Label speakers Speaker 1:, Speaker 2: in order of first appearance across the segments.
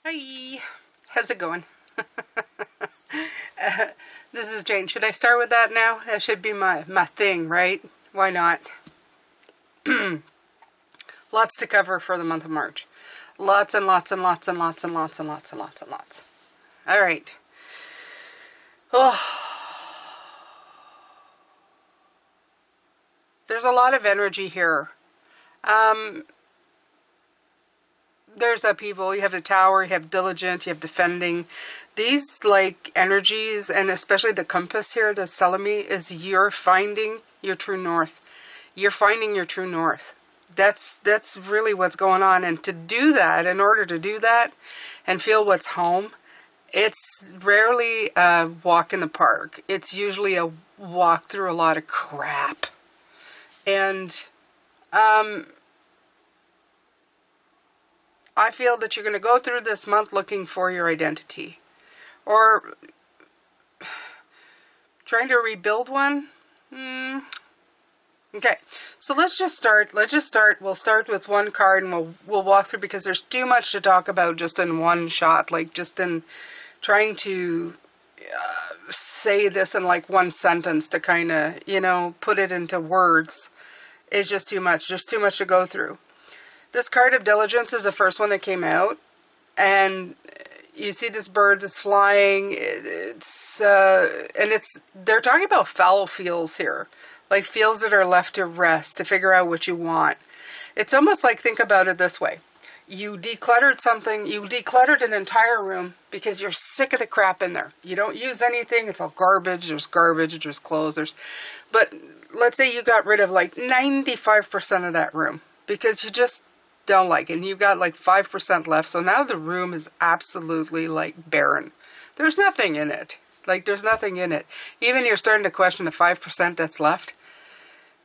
Speaker 1: Hi, how's it going? This is Jane. Should I start with that now? That should be my thing, right? Why not? Lots to cover for the month of March. Lots and lots and lots and lots and lots and lots and lots and lots. All right. Oh. There's a lot of energy here. There's upheaval. You have the Tower, you have diligent, you have defending. These like energies, and especially the compass here that's telling me, is you're finding your true north. You're finding your true north. That's really what's going on. And to do that, in order to do that and feel what's home, it's rarely a walk in the park. It's usually a walk through a lot of crap. And I feel that you're going to go through this month looking for your identity. Or trying to rebuild one. Okay, so let's just start. We'll start with one card and we'll walk through, because there's too much to talk about just in one shot. Like just in trying to say this in like one sentence to kind of, you know, put it into words is just too much. There's too much to go through. This card of diligence is the first one that came out, and you see this bird is flying. They're talking about fallow fields here, like fields that are left to rest, to figure out what you want. It's almost like, think about it this way. You decluttered something, you decluttered an entire room because you're sick of the crap in there. You don't use anything, it's all garbage, there's clothes, but let's say you got rid of like 95% of that room because you just don't like it, and you've got like 5% left, so now the room is absolutely like barren. There's nothing in it. Like there's nothing in it. Even you're starting to question the 5% that's left.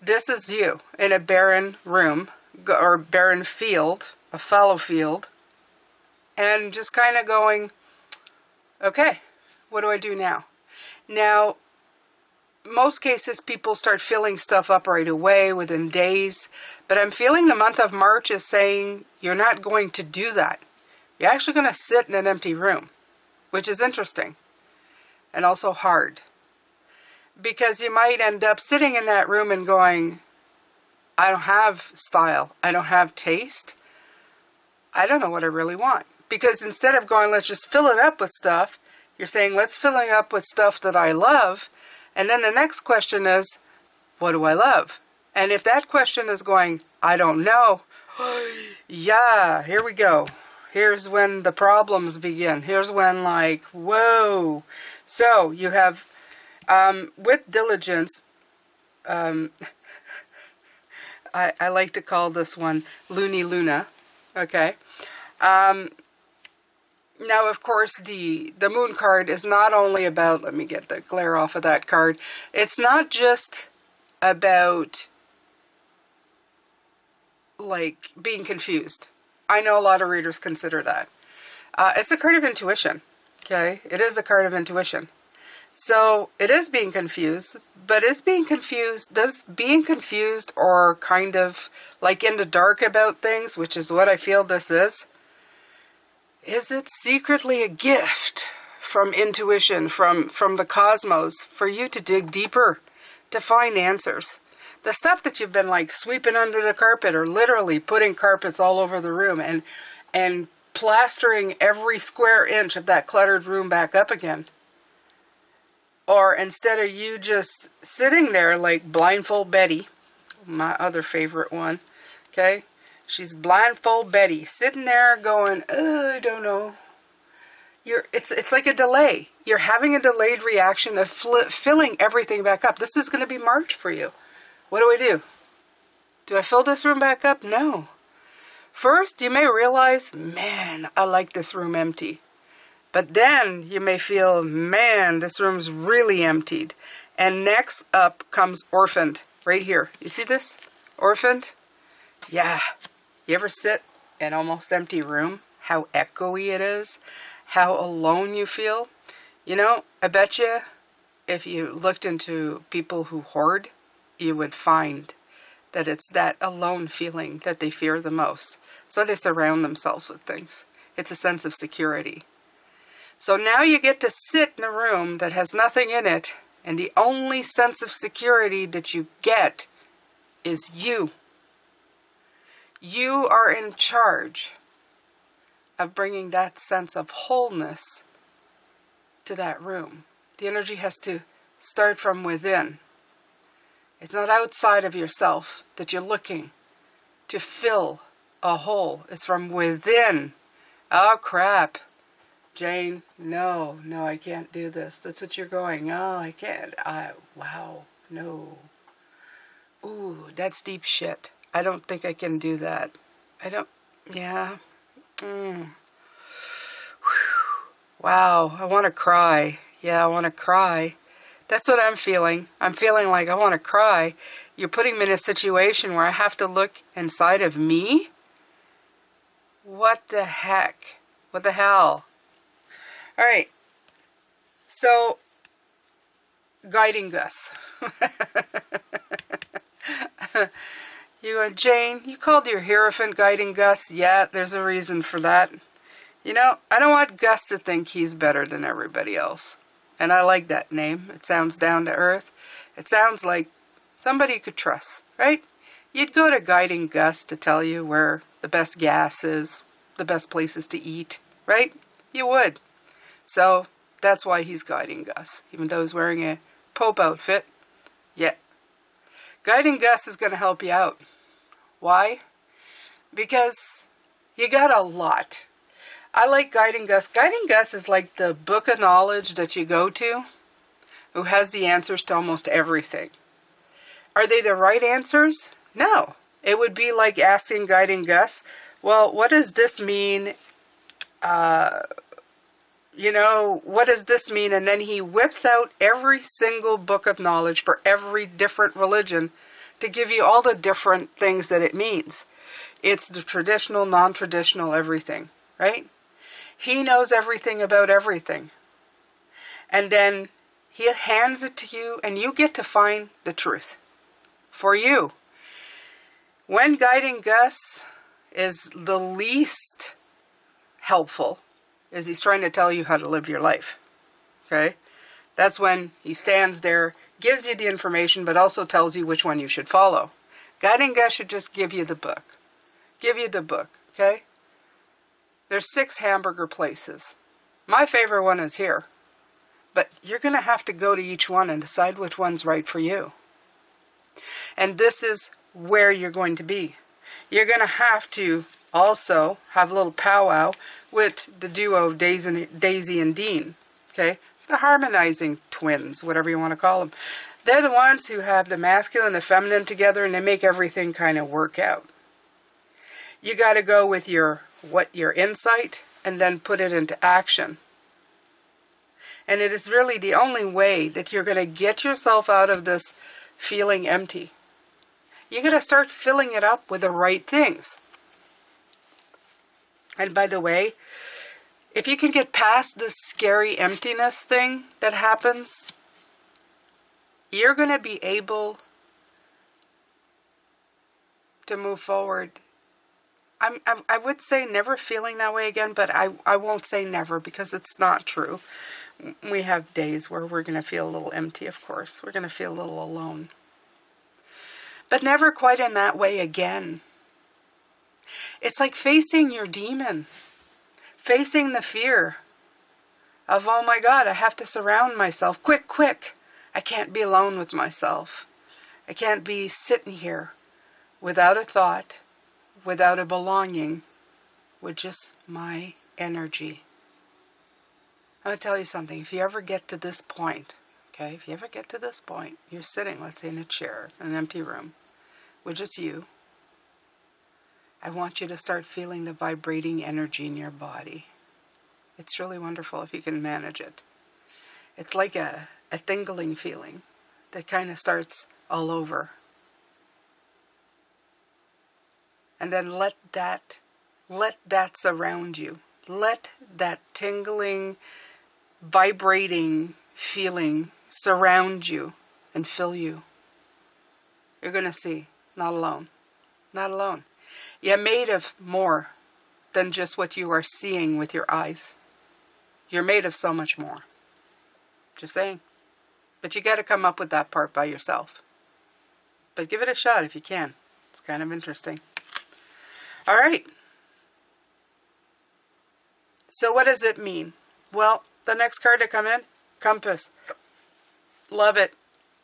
Speaker 1: This is you in a barren room, or barren field, a fallow field, and just kind of going, okay, what do I do now? Now, most cases people start filling stuff up right away within days, but I'm feeling the month of March is saying you're not going to do that. You're actually going to sit in an empty room, which is interesting and also hard, because you might end up sitting in that room and going, I don't have style, I don't have taste, I don't know what I really want. Because instead of going, let's just fill it up with stuff, you're saying, let's fill it up with stuff that I love. And then the next question is, what do I love? And if that question is going, I don't know, yeah, here we go. Here's when the problems begin. Here's when, like, whoa. So you have, with diligence, I like to call this one Loony Luna, okay? Now, of course, the moon card is not only about, let me get the glare off of that card, it's not just about, like, being confused. I know a lot of readers consider that. It's a card of intuition, okay? It is a card of intuition. So, it is being confused, but does being confused or kind of, like, in the dark about things, which is what I feel this is it secretly a gift from intuition, from the cosmos, for you to dig deeper, to find answers? The stuff that you've been like sweeping under the carpet, or literally putting carpets all over the room and plastering every square inch of that cluttered room back up again. Or instead of you just sitting there like blindfold Betty, my other favorite one, okay? She's blindfold Betty, sitting there going, I don't know. It's like a delay. You're having a delayed reaction of filling everything back up. This is going to be March for you. What do? Do I fill this room back up? No. First, you may realize, man, I like this room empty. But then you may feel, man, this room's really emptied. And next up comes orphaned, right here. You see this? Orphaned? Yeah. You ever sit in an almost empty room? How echoey it is? How alone you feel? You know, I bet you if you looked into people who hoard, you would find that it's that alone feeling that they fear the most. So they surround themselves with things. It's a sense of security. So now you get to sit in a room that has nothing in it, and the only sense of security that you get is you. You are in charge of bringing that sense of wholeness to that room. The energy has to start from within. It's not outside of yourself that you're looking to fill a hole. It's from within. Oh, crap. Jane, no, I can't do this. That's what you're going. Oh, I can't. Wow, no. Ooh, that's deep shit. I don't think I can do that. Yeah. Wow, I want to cry. Yeah, I want to cry. That's what I'm feeling. I'm feeling like I want to cry. You're putting me in a situation where I have to look inside of me? What the heck? What the hell? All right. So, guiding us. You go, Jane, you called your Hierophant guiding Gus? Yeah, there's a reason for that. You know, I don't want Gus to think he's better than everybody else. And I like that name. It sounds down to earth. It sounds like somebody you could trust, right? You'd go to Guiding Gus to tell you where the best gas is, the best places to eat, right? You would. So that's why he's Guiding Gus, even though he's wearing a Pope outfit. Yeah. Guiding Gus is going to help you out. Why? Because you got a lot. I like Guiding Gus. Guiding Gus is like the book of knowledge that you go to who has the answers to almost everything. Are they the right answers? No. It would be like asking Guiding Gus, well, what does this mean? What does this mean? And then he whips out every single book of knowledge for every different religion to give you all the different things that it means. It's the traditional, non-traditional, everything, right? He knows everything about everything. And then he hands it to you, and you get to find the truth for you. When Guiding Gus is the least helpful, is he's trying to tell you how to live your life. Okay? That's when he stands there, gives you the information, but also tells you which one you should follow. Guiding Gus should just give you the book. Give you the book, okay? There's 6 hamburger places. My favorite one is here. But you're going to have to go to each one and decide which one's right for you. And this is where you're going to be. You're going to have to also have a little powwow with the duo of Daisy and Dean. Okay? The harmonizing twins, whatever you want to call them. They're the ones who have the masculine and the feminine together, and they make everything kind of work out. You got to go with your insight and then put it into action. And it is really the only way that you're going to get yourself out of this feeling empty. You're going to start filling it up with the right things. And by the way, if you can get past this scary emptiness thing that happens, you're going to be able to move forward. I would say never feeling that way again, but I won't say never because it's not true. We have days where we're going to feel a little empty, of course. We're going to feel a little alone. But never quite in that way again. It's like facing your demon. Facing the fear of, oh my God, I have to surround myself. Quick. I can't be alone with myself. I can't be sitting here without a thought, without a belonging, with just my energy. I'm going to tell you something. If you ever get to this point, okay, if you ever get to this point, you're sitting, let's say, in a chair, in an empty room, with just you, I want you to start feeling the vibrating energy in your body. It's really wonderful if you can manage it. It's like a tingling feeling that kind of starts all over. And then let that surround you. Let that tingling, vibrating feeling surround you and fill you. You're going to see. Not alone. Not alone. You're made of more than just what you are seeing with your eyes. You're made of so much more. Just saying. But you got to come up with that part by yourself. But give it a shot if you can. It's kind of interesting. All right. So what does it mean? Well, the next card to come in, Compass. Love it.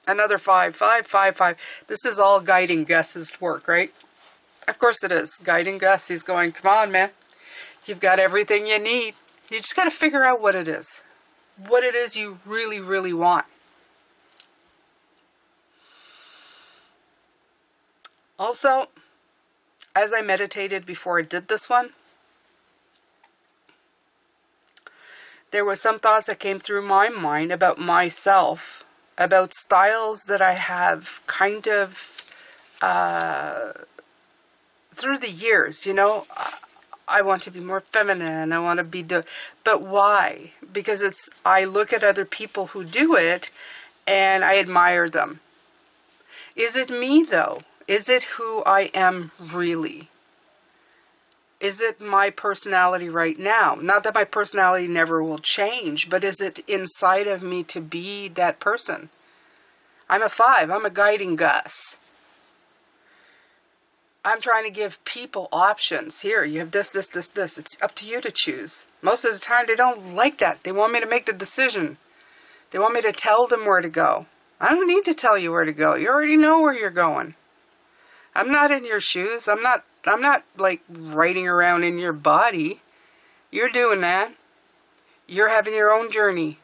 Speaker 1: Another 5, 5, 5, 5. This is all guiding Gus's work, right? Of course it is. Guiding Gus. He's going, come on, man. You've got everything you need. You just got to figure out what it is. What it is you really, really want. Also, as I meditated before I did this one, there were some thoughts that came through my mind about myself, about styles that I have kind of through the years, you know. I want to be more feminine. I want to be but why? Because I look at other people who do it and I admire them. Is it me though? Is it who I am really? Is it my personality right now? Not that my personality never will change, but is it inside of me to be that person? I'm a 5. I'm a guiding Gus. I'm trying to give people options. Here, you have this, this, this, this. It's up to you to choose. Most of the time, they don't like that. They want me to make the decision. They want me to tell them where to go. I don't need to tell you where to go. You already know where you're going. I'm not in your shoes. I'm not like riding around in your body. You're doing that. You're having your own journey.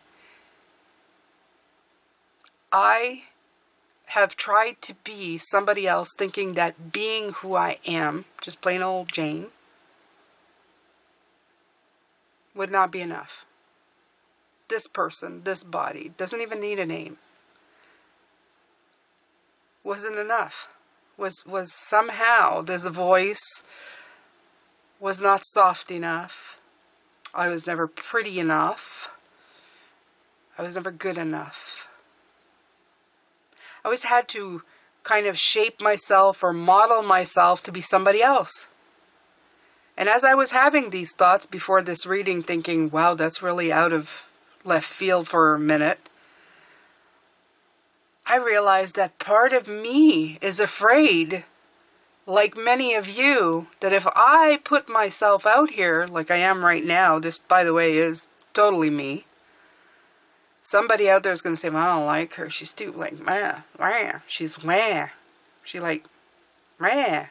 Speaker 1: I have tried to be somebody else, thinking that being who I am, just plain old Jane, would not be enough. This person, this body, doesn't even need a name. Wasn't enough. Was somehow this voice was not soft enough. I was never pretty enough. I was never good enough. I always had to kind of shape myself or model myself to be somebody else. And as I was having these thoughts before this reading, thinking, wow, that's really out of left field for a minute, I realized that part of me is afraid, like many of you, that if I put myself out here, like I am right now, this, by the way, is totally me, somebody out there is going to say, well, I don't like her. She's too, like, wah. She's wah. She, like, wah.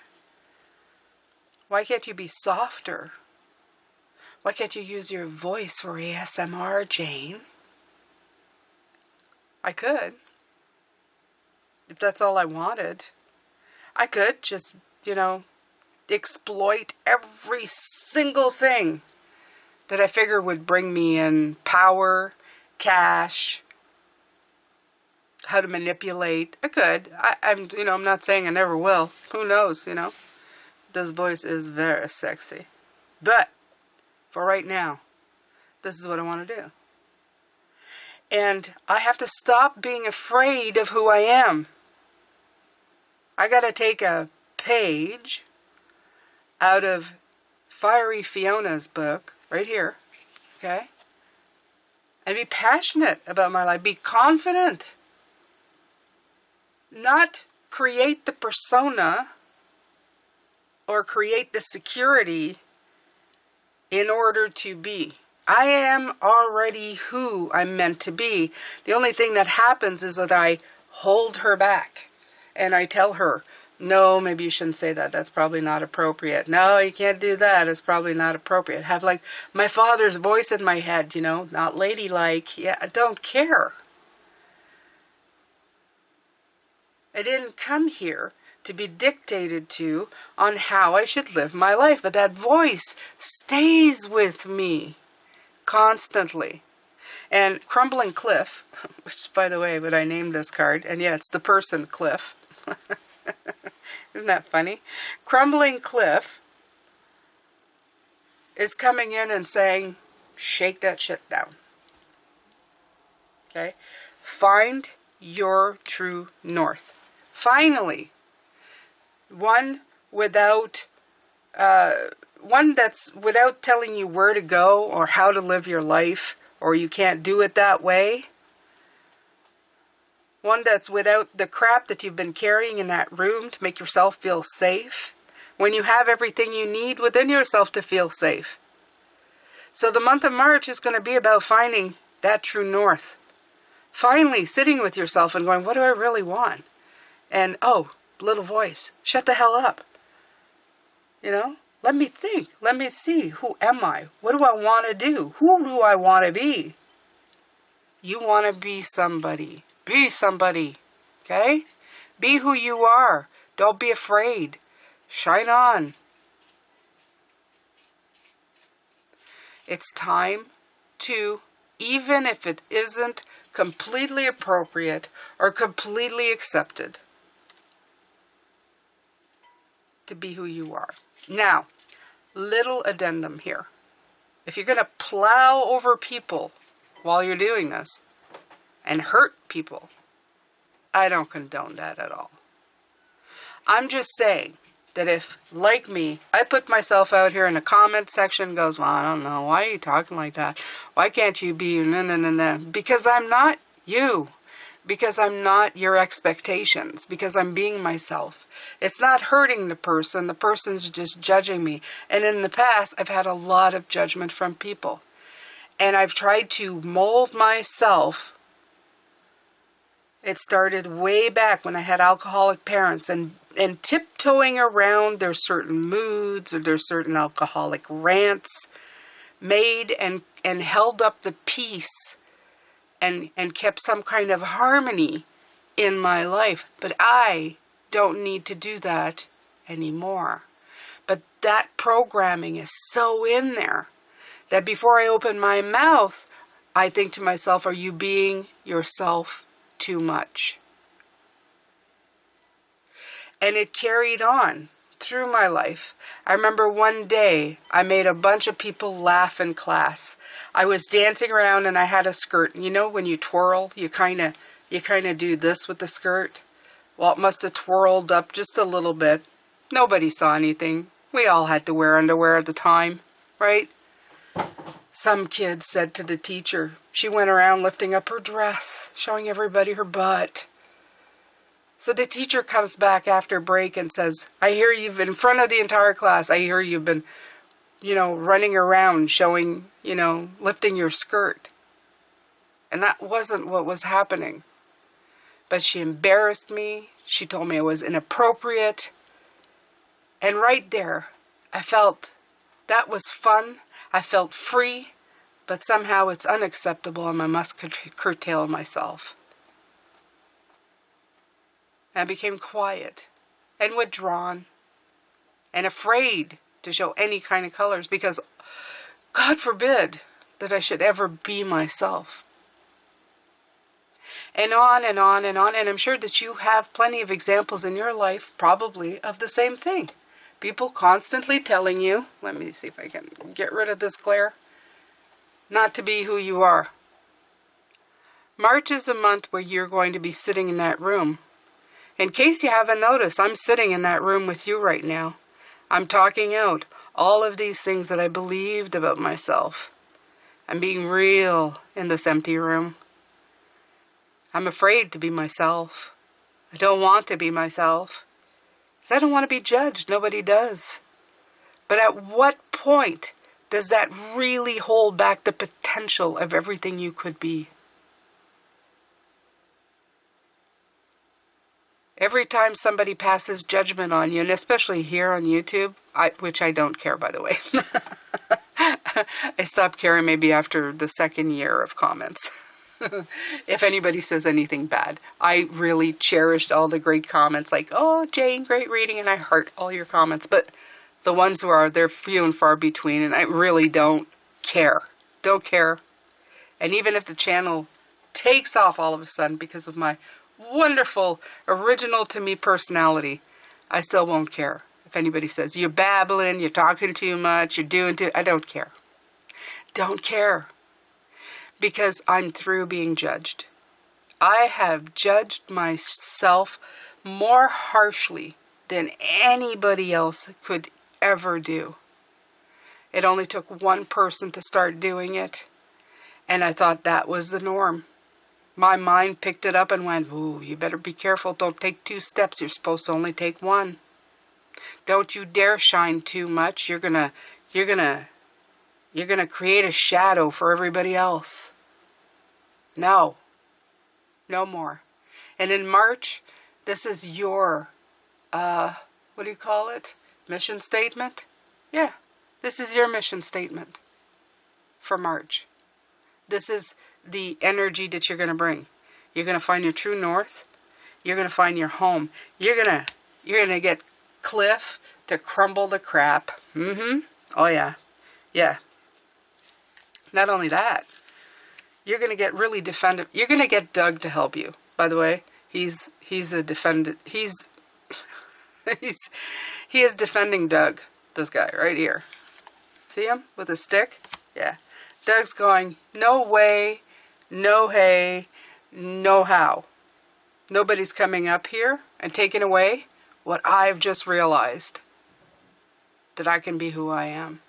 Speaker 1: Why can't you be softer? Why can't you use your voice for ASMR, Jane? I could. If that's all I wanted, I could just, you know, exploit every single thing that I figure would bring me in power, cash, how to manipulate. I could. I'm not saying I never will. Who knows, you know. This voice is very sexy. But for right now, this is what I want to do. And I have to stop being afraid of who I am. I got to take a page out of Fiery Fiona's book, right here, okay? And be passionate about my life. Be confident. Not create the persona or create the security in order to be. I am already who I'm meant to be. The only thing that happens is that I hold her back. And I tell her, no, maybe you shouldn't say that. That's probably not appropriate. No, you can't do that. It's probably not appropriate. Have like my father's voice in my head, you know, not ladylike. Yeah, I don't care. I didn't come here to be dictated to on how I should live my life. But that voice stays with me constantly. And Crumbling Cliff, which, by the way, what I named this card, and yeah, it's the person Cliff. Isn't that funny? Crumbling Cliff is coming in and saying, shake that shit down. Okay? Find your true north. Finally. One without, one that's without telling you where to go or how to live your life, or you can't do it that way. One that's without the crap that you've been carrying in that room to make yourself feel safe, when you have everything you need within yourself to feel safe. So the month of March is going to be about finding that true north. Finally sitting with yourself and going, what do I really want? And, oh, little voice, shut the hell up. You know, let me think. Let me see. Who am I? What do I want to do? Who do I want to be? You want to be somebody. Be somebody. Okay? Be who you are. Don't be afraid. Shine on. It's time to, even if it isn't completely appropriate or completely accepted, to be who you are. Now, little addendum here. If you're going to plow over people while you're doing this and hurt people, I don't condone that at all. I'm just saying that if, like me, I put myself out here in the comment section, goes, well, I don't know, why are you talking like that? Why can't you be, no. Because I'm not you. Because I'm not your expectations. Because I'm being myself. It's not hurting the person's just judging me. And in the past, I've had a lot of judgment from people. And I've tried to mold myself. It started way back when I had alcoholic parents, and tiptoeing around their certain moods or their certain alcoholic rants, made and held up the peace and kept some kind of harmony in my life. But I don't need to do that anymore. But that programming is so in there that before I open my mouth, I think to myself, are you being yourself too much? And it carried on through my life. I remember one day I made a bunch of people laugh in class. I was dancing around and I had a skirt. You know when you twirl, you kind of do this with the skirt? Well, it must have twirled up just a little bit. Nobody saw anything. We all had to wear underwear at the time, right? Some kid said to the teacher, she went around lifting up her dress, showing everybody her butt. So the teacher comes back after break and says, I hear you've, in front of the entire class, I hear you've been, running around showing, lifting your skirt. And that wasn't what was happening. But she embarrassed me. She told me it was inappropriate. And right there, I felt that was fun. I felt free, but somehow it's unacceptable and I must curtail myself. I became quiet and withdrawn and afraid to show any kind of colors because God forbid that I should ever be myself. And on and on and on. And I'm sure that you have plenty of examples in your life probably of the same thing. People constantly telling you, let me see if I can get rid of this glare, not to be who you are. March is a month where you're going to be sitting in that room. In case you haven't noticed, I'm sitting in that room with you right now. I'm talking out all of these things that I believed about myself. I'm being real in this empty room. I'm afraid to be myself. I don't want to be myself. Because I don't want to be judged. Nobody does. But at what point does that really hold back the potential of everything you could be? Every time somebody passes judgment on you, and especially here on YouTube, which I don't care, by the way. I stopped caring maybe after the second year of comments. If anybody says anything bad. I really cherished all the great comments like, oh, Jane, great reading, and I heart all your comments. But the ones who are, they're few and far between, and I really don't care. Don't care. And even if the channel takes off all of a sudden because of my wonderful, original to me personality, I still won't care. If anybody says, you're babbling, you're talking too much, you're doing too, I don't care. Don't care. Because I'm through being judged. I have judged myself more harshly than anybody else could ever do. It only took one person to start doing it, and I thought that was the norm. My mind picked it up and went, ooh, you better be careful. Don't take 2 steps. You're supposed to only take 1. Don't you dare shine too much. You're gonna create a shadow for everybody else. No. No more. And in March, this is your, what do you call it? Mission statement? Yeah. This is your mission statement for March. This is the energy that you're going to bring. You're going to find your true north. You're going to find your home. You're going to get Cliff to crumble the crap. Oh yeah. Yeah. Not only that, you're going to get really defended. You're going to get Doug to help you. By the way, he's a defendant. He is defending Doug. This guy right here. See him with a stick? Yeah. Doug's going, no way, no hey, no how. Nobody's coming up here and taking away what I've just realized. That I can be who I am.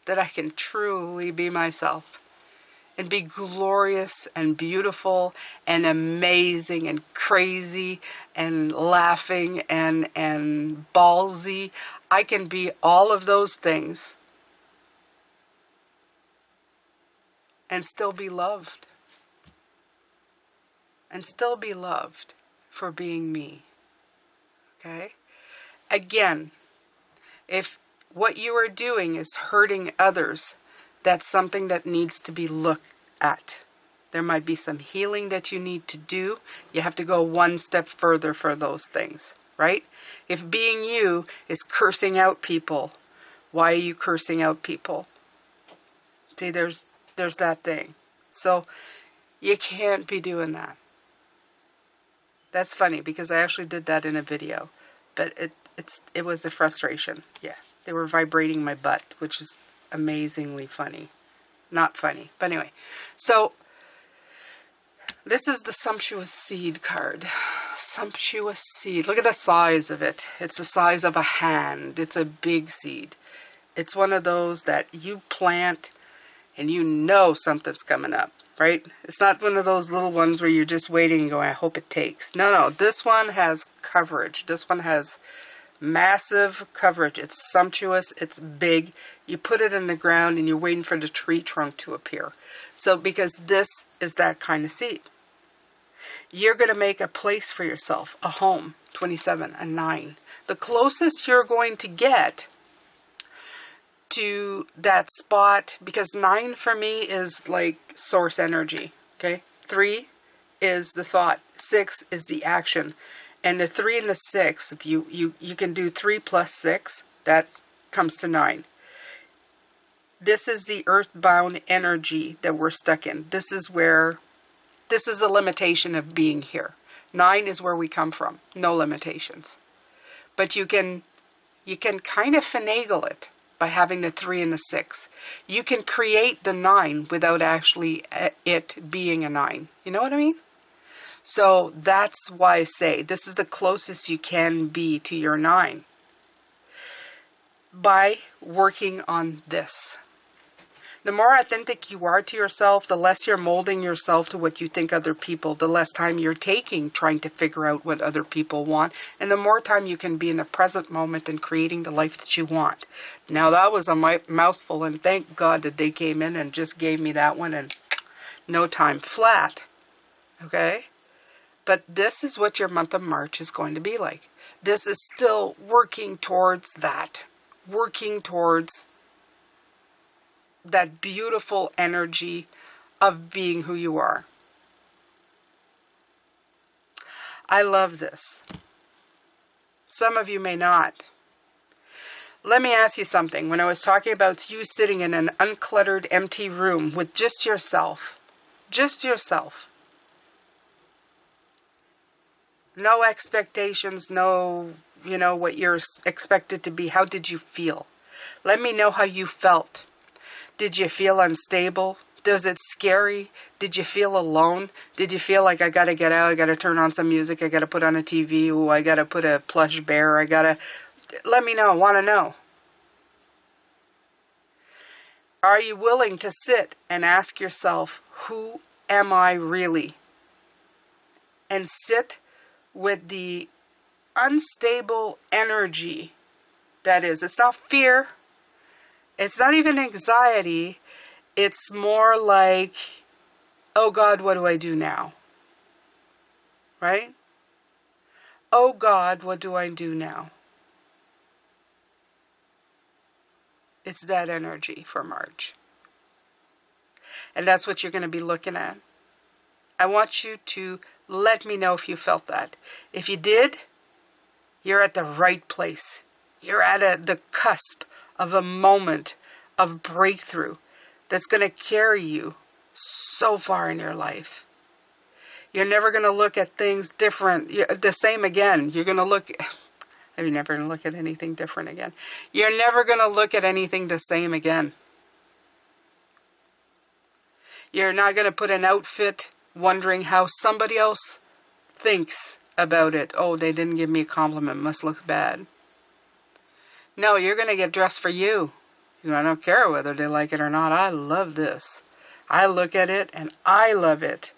Speaker 1: That I can truly be myself. And be glorious and beautiful and amazing and crazy and laughing and ballsy. I can be all of those things and still be loved. And still be loved for being me. Okay? Again, if what you are doing is hurting others, that's something that needs to be looked at. There might be some healing that you need to do. You have to go one step further for those things, right? If being you is cursing out people, why are you cursing out people? See, there's that thing. So you can't be doing that. That's funny because I actually did that in a video, but it was a frustration. Yeah, they were vibrating my butt, which is amazingly funny. Not funny, but anyway. So this is the sumptuous seed card. Sumptuous seed. Look at the size of it. It's the size of a hand. It's a big seed. It's one of those that you plant and you know something's coming up, right? It's not one of those little ones where you're just waiting and going, I hope it takes. No, this one has coverage. This one has massive coverage. It's sumptuous. It's big. You put it in the ground and you're waiting for the tree trunk to appear. So because this is that kind of seed. You're going to make a place for yourself, a home, 27, a 9. The closest you're going to get to that spot, because 9 for me is like source energy, okay? 3 is the thought. 6 is the action. And the 3 and the 6, if you can do 3 plus 6, that comes to 9. This is the earthbound energy that we're stuck in. This is a limitation of being here. 9 is where we come from. No limitations. But you can kind of finagle it by having the 3 and the 6. You can create the 9 without actually it being a 9. You know what I mean? So that's why I say this is the closest you can be to your 9 by working on this. The more authentic you are to yourself, the less you're molding yourself to what you think other people, the less time you're taking trying to figure out what other people want, and the more time you can be in the present moment and creating the life that you want. Now that was a mouthful, and thank God that they came in and just gave me that one in no time flat. Okay? But this is what your month of March is going to be like. This is still working towards that. Working towards that beautiful energy of being who you are. I love this. Some of you may not. Let me ask you something. When I was talking about you sitting in an uncluttered, empty room with just yourself, no expectations, no, what you're expected to be. How did you feel? Let me know how you felt. Did you feel unstable, Does it scary? Did you feel alone? Did you feel like I got to get out, I got to turn on some music, I got to put on a TV, ooh, I got to put a plush bear, let me know, want to know. Are you willing to sit and ask yourself, who am I really? And sit with the unstable energy that is. It's not fear. It's not even anxiety. It's more like, oh God, what do I do now? Right? Oh God, what do I do now? It's that energy for March. And that's what you're going to be looking at. I want you to let me know if you felt that. If you did, you're at the right place. You're at the cusp of a moment of breakthrough that's going to carry you so far in your life. You're never going to look at things the same again. You're never going to look at anything different again. You're never going to look at anything the same again. You're not going to put an outfit wondering how somebody else thinks about it. Oh, they didn't give me a compliment. Must look bad. No, you're going to get dressed for you. I don't care whether they like it or not. I love this. I look at it and I love it.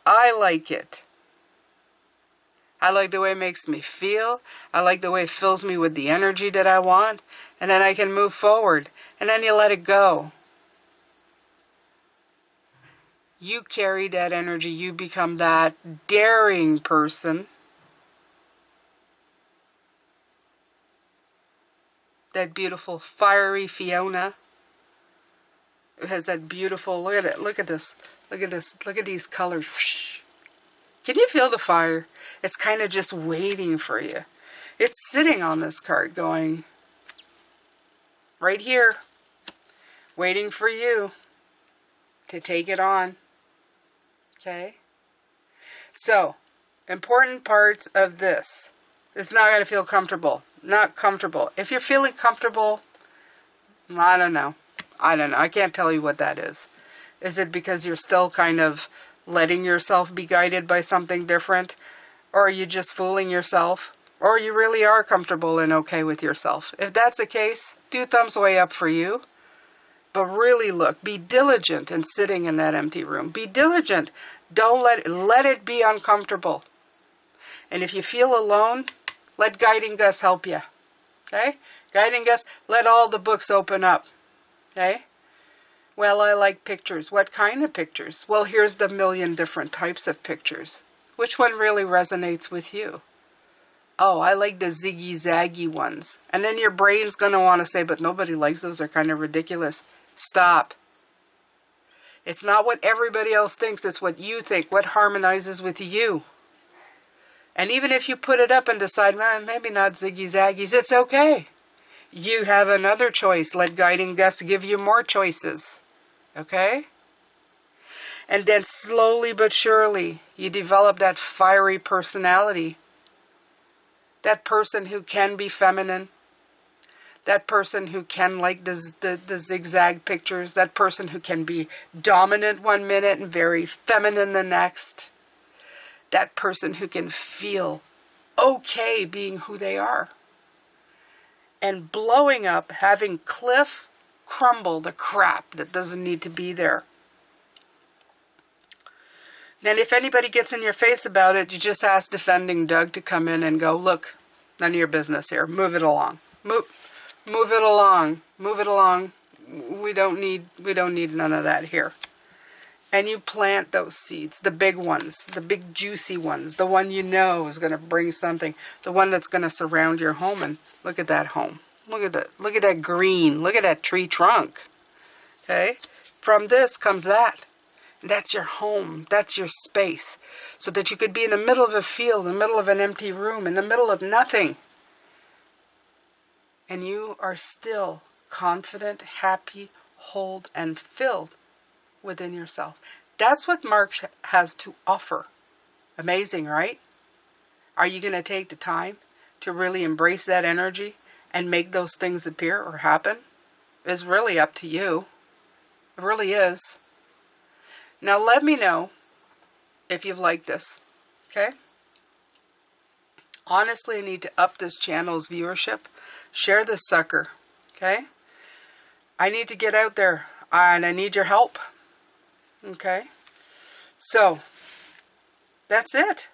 Speaker 1: I like it. I like the way it makes me feel. I like the way it fills me with the energy that I want. And then I can move forward. And then you let it go. You carry that energy. You become that daring person. That beautiful fiery Fiona. It has that beautiful, look at it, look at this, look at this, look at these colors. Can you feel the fire? It's kind of just waiting for you. It's sitting on this card going, right here, waiting for you to take it on. Okay? So, important parts of this. It's not going to feel comfortable. Not comfortable. If you're feeling comfortable, I don't know. I can't tell you what that is. Is it because you're still kind of letting yourself be guided by something different? Or are you just fooling yourself? Or you really are comfortable and okay with yourself? If that's the case, do thumbs way up for you. But really look, be diligent in sitting in that empty room. Be diligent. Don't let it be uncomfortable. And if you feel alone, let Guiding Gus help you. Okay? Guiding Gus, let all the books open up. Okay? Well, I like pictures. What kind of pictures? Well, here's the million different types of pictures. Which one really resonates with you? Oh, I like the ziggy-zaggy ones. And then your brain's going to want to say, but nobody likes those. They're kind of ridiculous. Stop. It's not what everybody else thinks. It's what you think. What harmonizes with you. And even if you put it up and decide, well, maybe not ziggy-zaggies, it's okay. You have another choice. Let Guiding Gus give you more choices. Okay? And then slowly but surely, you develop that fiery personality. That person who can be feminine. That person who can like the zigzag pictures. That person who can be dominant one minute and very feminine the next. That person who can feel okay being who they are. And blowing up, having Cliff crumble the crap that doesn't need to be there. Then if anybody gets in your face about it, you just ask Defending Doug to come in and go, look, none of your business here. Move it along. Move it along. Move it along. We don't need none of that here. And you plant those seeds, the big ones, the big juicy ones, the one you know is going to bring something, the one that's going to surround your home. And look at that home. Look at that green. Look at that tree trunk. Okay? From this comes that. That's your home. That's your space. So that you could be in the middle of a field, in the middle of an empty room, in the middle of nothing. And you are still confident, happy, whole, and filled within yourself. That's what March has to offer. Amazing, right? Are you going to take the time to really embrace that energy and make those things appear or happen? It's really up to you. It really is. Now let me know if you've liked this, okay? Honestly, I need to up this channel's viewership. Share this sucker, okay? I need to get out there, and I need your help, okay? So, that's it.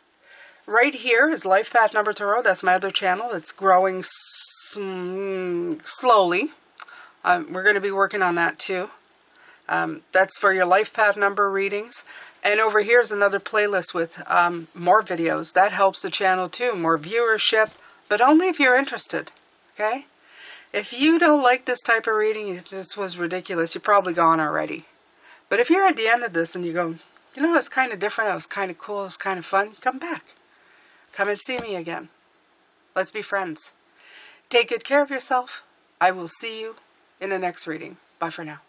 Speaker 1: Right here is Life Path Number Tarot. That's my other channel. It's growing slowly. We're going to be working on that too. That's for your life path number readings. And over here is another playlist with more videos. That helps the channel too. More viewership, but only if you're interested. Okay? If you don't like this type of reading, this was ridiculous, you're probably gone already. But if you're at the end of this and you go, you know, it's kind of different, it was kind of cool, it was kind of fun, come back. Come and see me again. Let's be friends. Take good care of yourself. I will see you in the next reading. Bye for now.